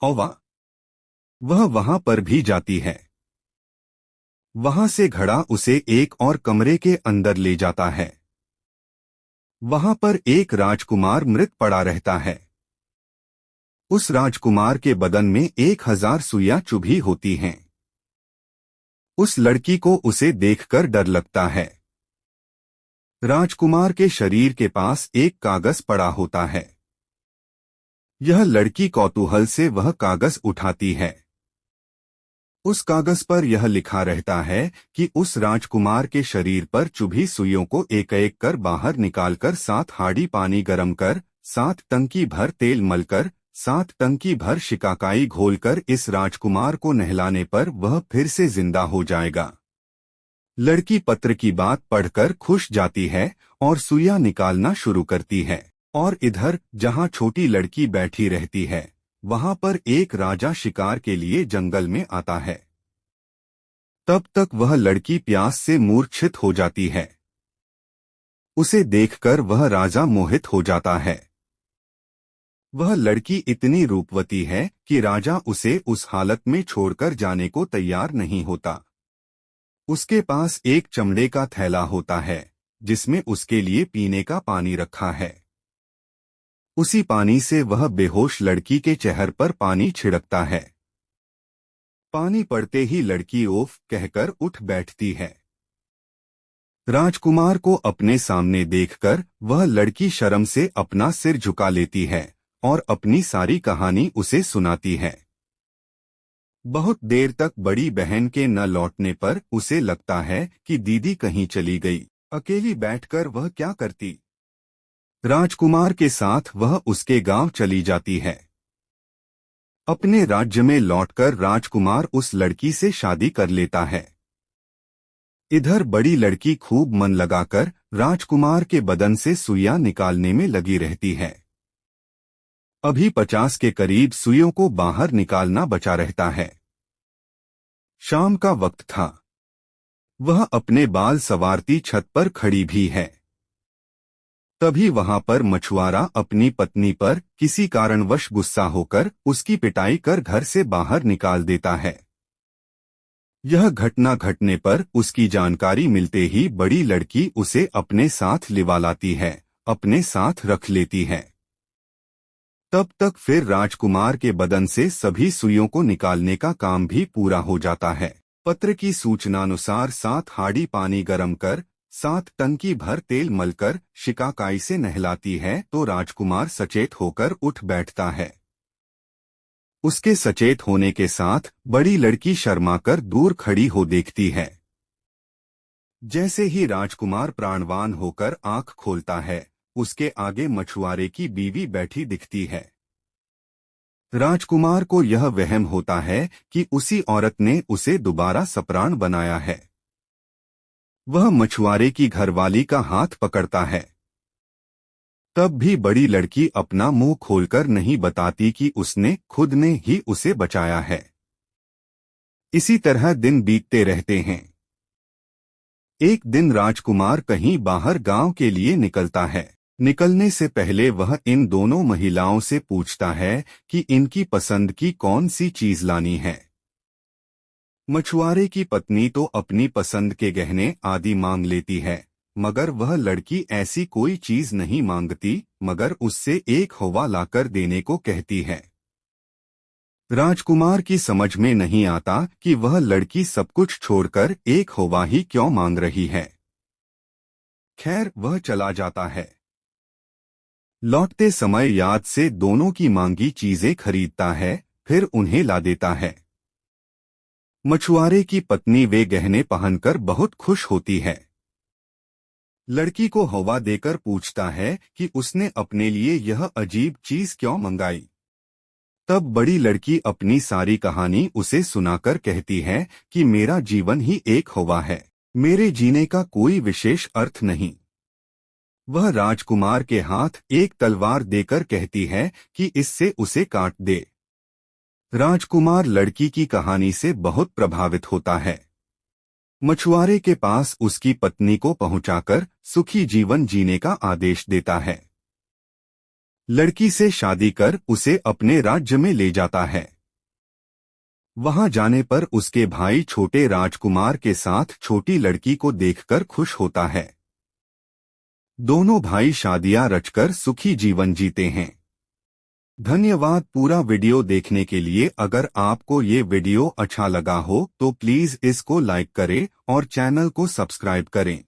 हवा वह वहां पर भी जाती है। वहां से घड़ा उसे एक और कमरे के अंदर ले जाता है। वहां पर एक राजकुमार मृत पड़ा रहता है। उस राजकुमार के बदन में 1000 सुइयां चुभी होती हैं। उस लड़की को उसे देखकर डर लगता है। राजकुमार के शरीर के पास एक कागज पड़ा होता है। यह लड़की कौतूहल से वह कागज उठाती है। उस कागज पर यह लिखा रहता है कि उस राजकुमार के शरीर पर चुभी सुइयों को एक एक कर बाहर निकालकर 7 हांडी पानी गर्म कर, 7 टंकी भर तेल मलकर, 7 टंकी भर शिकाकाई घोलकर इस राजकुमार को नहलाने पर वह फिर से जिंदा हो जाएगा। लड़की पत्र की बात पढ़कर खुश जाती है और सुइयां निकालना शुरू करती है। और इधर जहां छोटी लड़की बैठी रहती है, वहां पर एक राजा शिकार के लिए जंगल में आता है। तब तक वह लड़की प्यास से मूर्छित हो जाती है। उसे देखकर वह राजा मोहित हो जाता है। वह लड़की इतनी रूपवती है कि राजा उसे उस हालत में छोड़कर जाने को तैयार नहीं होता। उसके पास एक चमड़े का थैला होता है जिसमें उसके लिए पीने का पानी रखा है। उसी पानी से वह बेहोश लड़की के चेहरे पर पानी छिड़कता है। पानी पड़ते ही लड़की ओफ कहकर उठ बैठती है। राजकुमार को अपने सामने देखकर वह लड़की शर्म से अपना सिर झुका लेती है और अपनी सारी कहानी उसे सुनाती है। बहुत देर तक बड़ी बहन के न लौटने पर उसे लगता है कि दीदी कहीं चली गई। अकेली बैठकर वह क्या करती। राजकुमार के साथ वह उसके गांव चली जाती है। अपने राज्य में लौटकर राजकुमार उस लड़की से शादी कर लेता है। इधर बड़ी लड़की खूब मन लगाकर राजकुमार के बदन से सुइयां निकालने में लगी रहती है। अभी 50 के करीब सुइयों को बाहर निकालना बचा रहता है। शाम का वक्त था। वह अपने बाल संवारती छत पर खड़ी भी है। तभी वहां पर मछुआरा अपनी पत्नी पर किसी कारणवश गुस्सा होकर उसकी पिटाई कर घर से बाहर निकाल देता है। यह घटना घटने पर उसकी जानकारी मिलते ही बड़ी लड़की उसे अपने साथ लिवा लाती है, अपने साथ रख लेती है। तब तक फिर राजकुमार के बदन से सभी सुइयों को निकालने का काम भी पूरा हो जाता है। पत्र की सूचनानुसार 7 हांडी पानी गर्म कर, 7 टंकी भर तेल मलकर शिकाकाई से नहलाती है तो राजकुमार सचेत होकर उठ बैठता है। उसके सचेत होने के साथ बड़ी लड़की शर्माकर दूर खड़ी हो देखती है। जैसे ही राजकुमार प्राणवान होकर आंख खोलता है, उसके आगे मछुआरे की बीवी बैठी दिखती है। राजकुमार को यह वहम होता है कि उसी औरत ने उसे दोबारा सप्राण बनाया है। वह मछुआरे की घरवाली का हाथ पकड़ता है। तब भी बड़ी लड़की अपना मुंह खोलकर नहीं बताती कि उसने खुद ने ही उसे बचाया है। इसी तरह दिन बीतते रहते हैं। एक दिन राजकुमार कहीं बाहर गांव के लिए निकलता है। निकलने से पहले वह इन दोनों महिलाओं से पूछता है कि इनकी पसंद की कौन सी चीज लानी है। मछुआरे की पत्नी तो अपनी पसंद के गहने आदि मांग लेती है, मगर वह लड़की ऐसी कोई चीज नहीं मांगती, मगर उससे एक हवा लाकर देने को कहती है। राजकुमार की समझ में नहीं आता कि वह लड़की सब कुछ छोड़कर एक हवा ही क्यों मांग रही है। खैर वह चला जाता है। लौटते समय याद से दोनों की मांगी चीजें खरीदता है, फिर उन्हें ला देता है। मछुआरे की पत्नी वे गहने पहनकर बहुत खुश होती है। लड़की को हवा देकर पूछता है कि उसने अपने लिए यह अजीब चीज क्यों मंगाई। तब बड़ी लड़की अपनी सारी कहानी उसे सुनाकर कहती है कि मेरा जीवन ही एक हवा है, मेरे जीने का कोई विशेष अर्थ नहीं। वह राजकुमार के हाथ एक तलवार देकर कहती है कि इससे उसे काट दे। राजकुमार लड़की की कहानी से बहुत प्रभावित होता है। मछुआरे के पास उसकी पत्नी को पहुंचाकर सुखी जीवन जीने का आदेश देता है। लड़की से शादी कर उसे अपने राज्य में ले जाता है। वहां जाने पर उसके भाई छोटे राजकुमार के साथ छोटी लड़की को देखकर खुश होता है। दोनों भाई शादियां रचकर सुखी जीवन जीते हैं। धन्यवाद पूरा वीडियो देखने के लिए। अगर आपको ये वीडियो अच्छा लगा हो तो प्लीज इसको लाइक करें और चैनल को सब्सक्राइब करें।